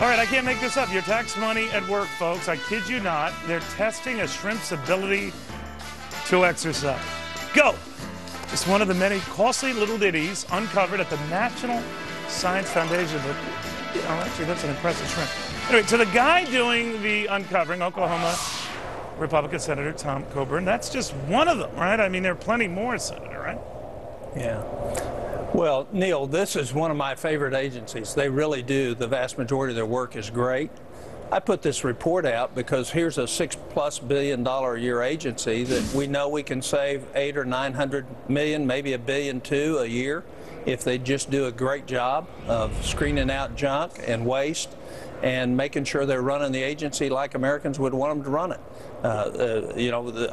All right, I can't make this up. Your tax money at work, folks. I kid you not. They're testing a shrimp's ability to exercise. Go! It's one of the many costly little ditties uncovered at the National Science Foundation. But, actually, that's an impressive shrimp. Anyway, to the guy doing the uncovering, Oklahoma Republican Senator Tom Coburn, that's just one of them, right? I mean, there are plenty more, Senator, right? Yeah. Well, Neil, this is one of my favorite agencies. They really do. The vast majority of their work is great. I put this report out because here's a $6+ billion a year agency that we know we can save 800 or 900 million, maybe $1.2 billion a year if they just do a great job of screening out junk and waste and making sure they're running the agency like Americans would want them to run it.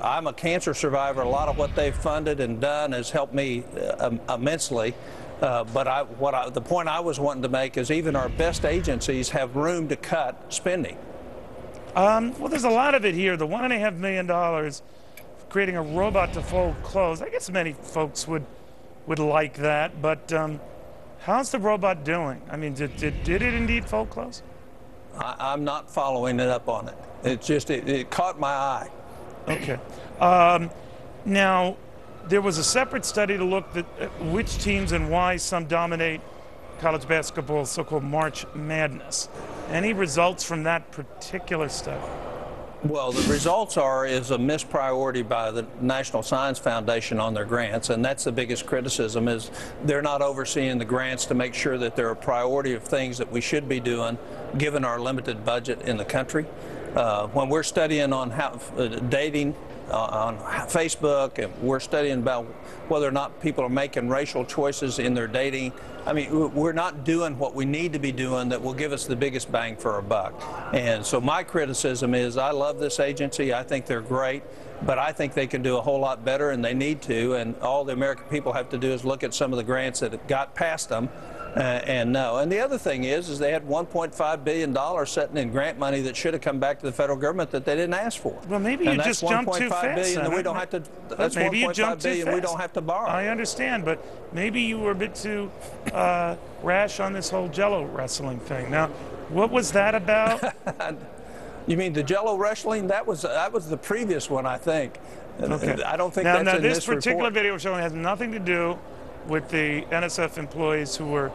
I'm a cancer survivor. A lot of what they've funded and done has helped me immensely. But the point I was wanting to make is even our best agencies have room to cut spending. Well, there's a lot of it here. The $1.5 million creating a robot to fold clothes. I guess many folks would like that. But how's the robot doing? I mean, did it indeed fold clothes? I'm not following it up on it. It's just, it caught my eye. Okay. Now, there was a separate study to look at which teams and why some dominate college basketball, so-called March Madness. Any results from that particular study? Well, the results is a missed priority by the National Science Foundation on their grants, and that's the biggest criticism is they're not overseeing the grants to make sure that they're a priority of things that we should be doing given our limited budget in the country. When we're studying on how dating on Facebook, and we're studying about whether or not people are making racial choices in their dating. I mean, we're not doing what we need to be doing that will give us the biggest bang for our buck. And so my criticism is I love this agency. I think they're great, but I think they can do a whole lot better, and they need to. And all the American people have to do is look at some of the grants that got past them and know. And the other thing is they had $1.5 billion sitting in grant money that should have come back to the federal government that they didn't ask for. Well, maybe you just jumped too fast. That we don't have to. That's $1.5 billion we don't have to borrow. I understand, but maybe you were a bit too rash on this whole Jello wrestling thing. Now, what was that about? You mean the Jello wrestling? That was the previous one, I think. Okay. I don't think that's in this report. Now, this particular video showing has nothing to do with the NSF employees who were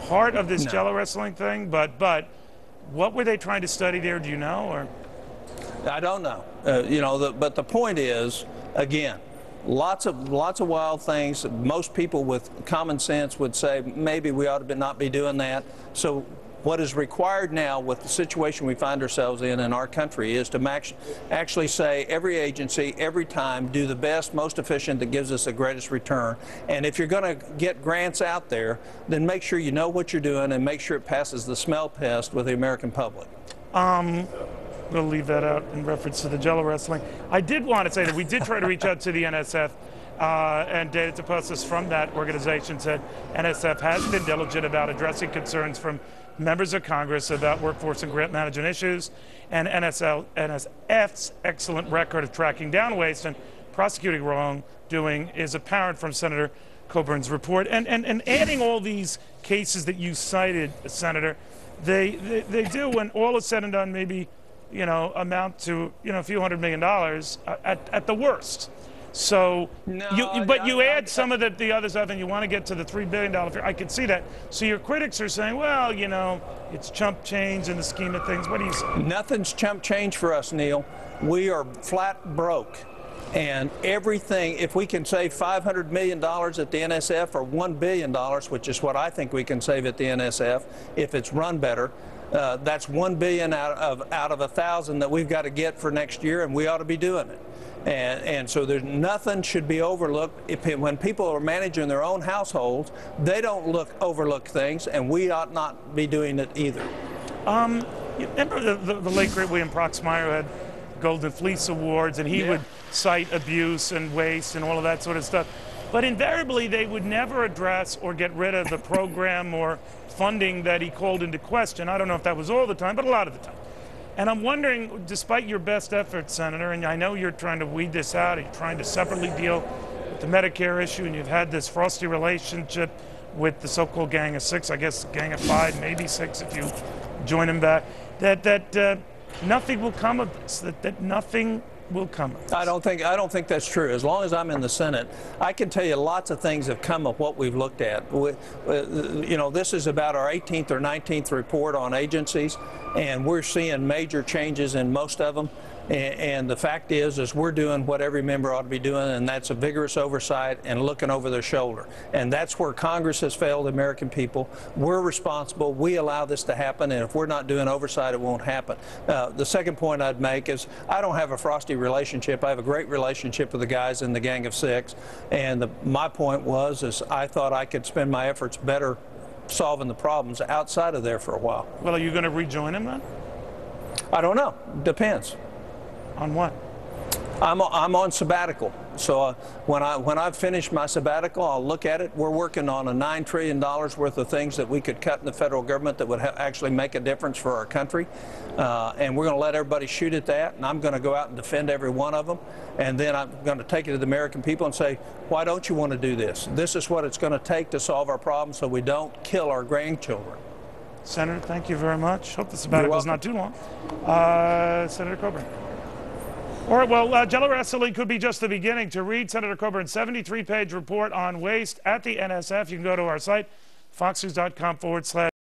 part of this Jello wrestling thing, but what were they trying to study there? Do you know? Or I don't know. But the point is, again, lots of wild things. Most people with common sense would say maybe we ought to not be doing that. So what is required now with the situation we find ourselves in our country is to actually say every agency, every time, do the best, most efficient that gives us the greatest return. And if you're going to get grants out there, then make sure you know what you're doing and make sure it passes the smell test with the American public. We'll leave that out in reference to the Jello wrestling. I did want to say that we did try to reach out to the NSF, and data deposits from that organization said NSF has been diligent about addressing concerns from members of Congress about workforce and grant management issues, and NSF's excellent record of tracking down waste and prosecuting wrongdoing is apparent from Senator Coburn's report. And adding all these cases that you cited, Senator, they do, when all is said and done, maybe amount to a few $100 million at the worst. So, you add some of the other stuff, and you want to get to the $3 billion figure. I can see that. So your critics are saying, well, it's chump change in the scheme of things. What do you say? Nothing's chump change for us, Neil. We are flat broke. And everything, if we can save $500 million at the NSF or $1 billion, which is what I think we can save at the NSF if it's run better, that's $1 billion out of 1,000 that we've got to get for next year, and we ought to be doing it. And so there's nothing should be overlooked. When people are managing their own households, they don't overlook things, and we ought not be doing it either. You remember the late great William Proxmire had Golden Fleece Awards, and he would cite abuse and waste and all of that sort of stuff. But invariably, they would never address or get rid of the program or funding that he called into question. I don't know if that was all the time, but a lot of the time. And I'm wondering, despite your best efforts, Senator, and I know you're trying to weed this out, you're trying to separately deal with the Medicare issue, and you've had this frosty relationship with the so-called Gang of Six, I guess Gang of Five, maybe Six if you join him back, that nothing will come of this, that nothing will come of this. I don't think that's true. As long as I'm in the Senate, I can tell you lots of things have come of what we've looked at. You know, this is about our 18th or 19th report on agencies, and we're seeing major changes in most of them. And the fact is we're doing what every member ought to be doing, and that's a vigorous oversight and looking over their shoulder. And that's where Congress has failed the American people. We're responsible. We allow this to happen, and if we're not doing oversight, it won't happen. The second point I'd make is I don't have a frosty relationship. I have a great relationship with the guys in the Gang of Six. And my point is I thought I could spend my efforts better solving the problems outside of there for a while. Well, are you going to rejoin him then? I don't know. Depends. On what? I'm on sabbatical. So when I've finished my sabbatical, I'll look at it. We're working on a $9 trillion worth of things that we could cut in the federal government that would actually make a difference for our country. And we're going to let everybody shoot at that. And I'm going to go out and defend every one of them. And then I'm going to take it to the American people and say, why don't you want to do this? This is what it's going to take to solve our problems so we don't kill our grandchildren. Senator, thank you very much. Hope the sabbatical is not too long. Senator Coburn. All right, well, Jello wrestling could be just the beginning. To read Senator Coburn's 73-page report on waste at the NSF, you can go to our site, foxnews.com/.